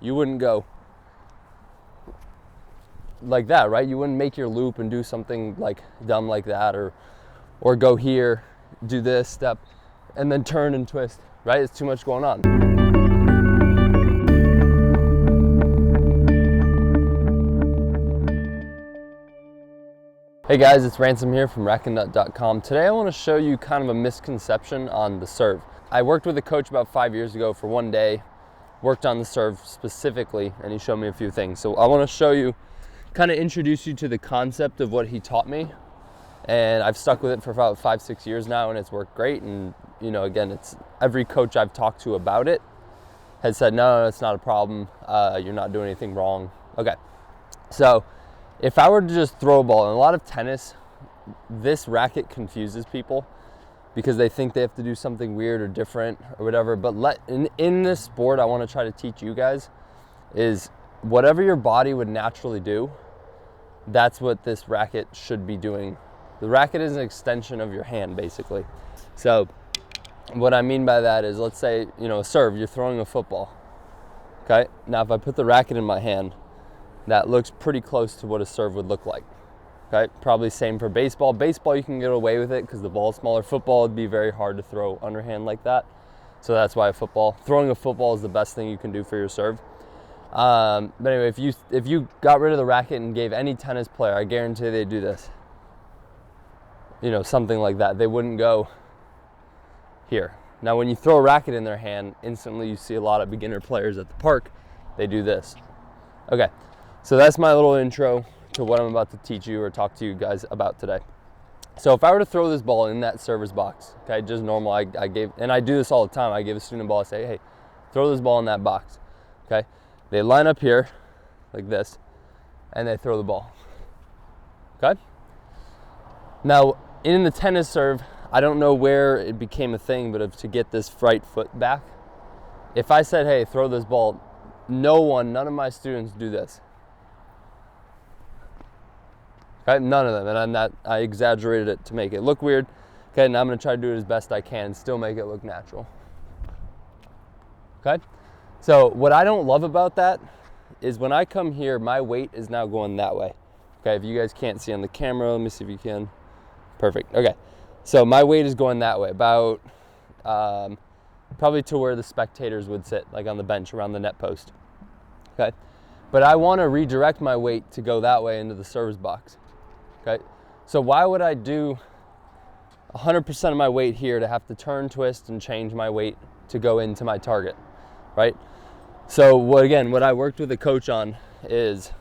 you wouldn't go like that, right? You wouldn't make your loop and do something like dumb like that, or go here, do this step, and then turn and twist, right? It's too much going on. Hey guys, it's Ransom here from racketnut.com. Today I want to show you kind of a misconception on the serve. I worked with a coach about 5 years ago for one day, worked on the serve specifically, and he showed me a few things. So I want to show you, kind of introduce you to the concept of what he taught me. And I've stuck with it for about 5-6 years now, and it's worked great. And you know, again, it's every coach I've talked to about it has said, no, it's not a problem. You're not doing anything wrong. Okay, so if I were to just throw a ball, in a lot of tennis, this racket confuses people because they think they have to do something weird or different or whatever. But in this sport, I want to try to teach you guys is whatever your body would naturally do, that's what this racket should be doing. The racket is an extension of your hand, basically. So what I mean by that is, let's say, you know, a serve, you're throwing a football. Okay, now if I put the racket in my hand, that looks pretty close to what a serve would look like. Okay, probably same for baseball. Baseball, you can get away with it because the ball's smaller. Football would be very hard to throw underhand like that. So that's why throwing a football is the best thing you can do for your serve. But anyway, if you got rid of the racket and gave any tennis player, I guarantee they'd do this. You know, something like that. They wouldn't go here. Now, when you throw a racket in their hand, instantly you see a lot of beginner players at the park. They do this. Okay, so that's my little intro to what I'm about to teach you or talk to you guys about today. So if I were to throw this ball in that server's box, okay, just normal, I do this all the time. I give a student a ball, I say, hey, throw this ball in that box, okay? They line up here like this, and they throw the ball, okay? Now, in the tennis serve, I don't know where it became a thing, but to get this right foot back, if I said, hey, throw this ball, none of my students do this. Okay, none of them, and I exaggerated it to make it look weird. Okay, now I'm gonna try to do it as best I can and still make it look natural. Okay, so what I don't love about that is when I come here, my weight is now going that way. Okay, if you guys can't see on the camera, let me see if you can. Perfect, okay. So my weight is going that way, about probably to where the spectators would sit, like on the bench around the net post. Okay, but I wanna redirect my weight to go that way into the server's box. Okay, so why would I do 100% of my weight here to have to turn, twist, and change my weight to go into my target, right? So what I worked with a coach on is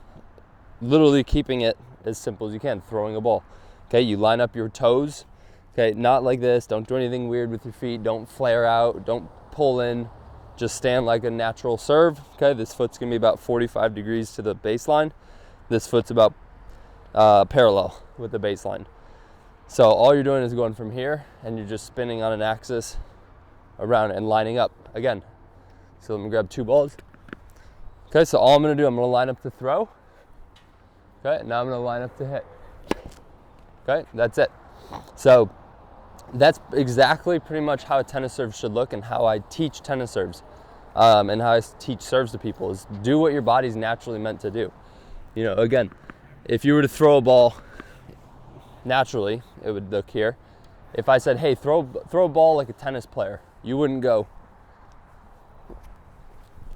literally keeping it as simple as you can, throwing a ball. Okay, you line up your toes, okay, not like this, don't do anything weird with your feet, don't flare out, don't pull in, just stand like a natural serve. Okay, this foot's gonna be about 45 degrees to the baseline. This foot's about parallel with the baseline. So all you're doing is going from here and you're just spinning on an axis around and lining up again. So let me grab two balls. Okay, so all I'm gonna do, I'm gonna line up to throw. Okay, now I'm gonna line up to hit. Okay, that's it. So that's exactly pretty much how a tennis serve should look and how I teach tennis serves and how I teach serves to people is do what your body's naturally meant to do. You know, again, if you were to throw a ball naturally, it would look here. If I said, hey, throw a ball like a tennis player, you wouldn't go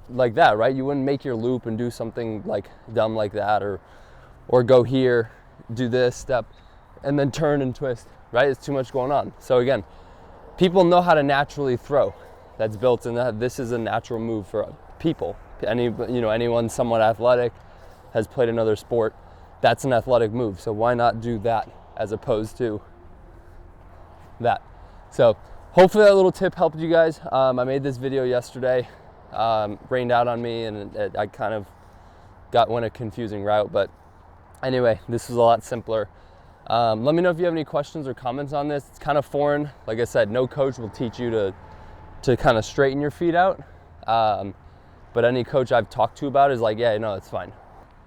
like that, right? You wouldn't make your loop and do something like dumb like that, or go here, do this step, and then turn and twist, right? It's too much going on. So again, people know how to naturally throw. That's built in that. This is a natural move for people. Anyone somewhat athletic has played another sport. That's an athletic move. So why not do that as opposed to that? So hopefully that little tip helped you guys. I made this video yesterday. Rained out on me and I kind of went a confusing route, but anyway, this was a lot simpler. Let me know if you have any questions or comments on this. It's kind of foreign. Like I said, no coach will teach you to kind of straighten your feet out. But any coach I've talked to about it is like, yeah, no, it's fine.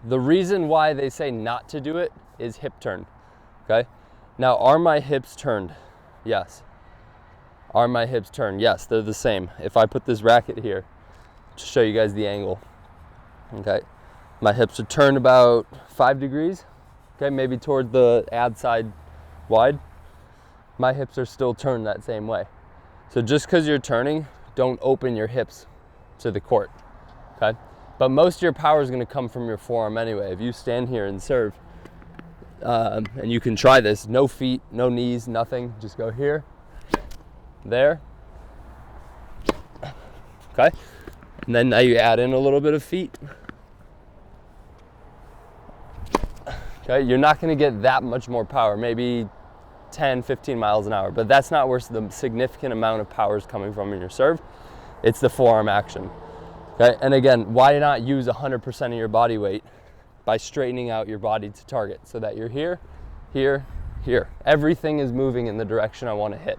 The reason why they say not to do it is hip turn, okay? Now, are my hips turned? Yes. Are my hips turned? Yes, they're the same. If I put this racket here to show you guys the angle, Okay, my hips are turned about 5 degrees, okay, maybe toward the ad side wide. My hips are still turned that same way. So just because you're turning, don't open your hips to the court, okay? But most of your power is gonna come from your forearm anyway. If you stand here and serve, and you can try this, no feet, no knees, nothing, just go here, there, okay? And then now you add in a little bit of feet. Okay, you're not gonna get that much more power, maybe 10, 15 miles an hour, but that's not where the significant amount of power is coming from in your serve. It's the forearm action. Okay, and again, why not use 100% of your body weight by straightening out your body to target so that you're here, here, here. Everything is moving in the direction I wanna hit.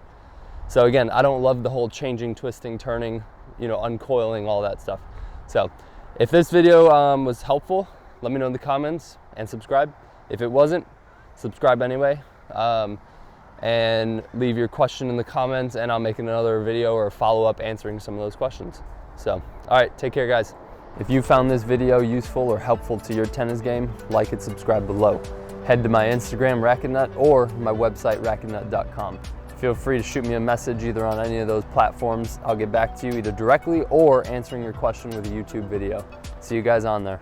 So again, I don't love the whole changing, twisting, turning, you know, uncoiling, all that stuff. So if this video was helpful, let me know in the comments and subscribe. If it wasn't, subscribe anyway. And leave your question in the comments, and I'll make another video or a follow-up answering some of those questions. So, all right, take care, guys. If you found this video useful or helpful to your tennis game, like and subscribe below. Head to my Instagram, Racket Nut, or my website, racketnut.com. Feel free to shoot me a message either on any of those platforms. I'll get back to you either directly or answering your question with a YouTube video. See you guys on there.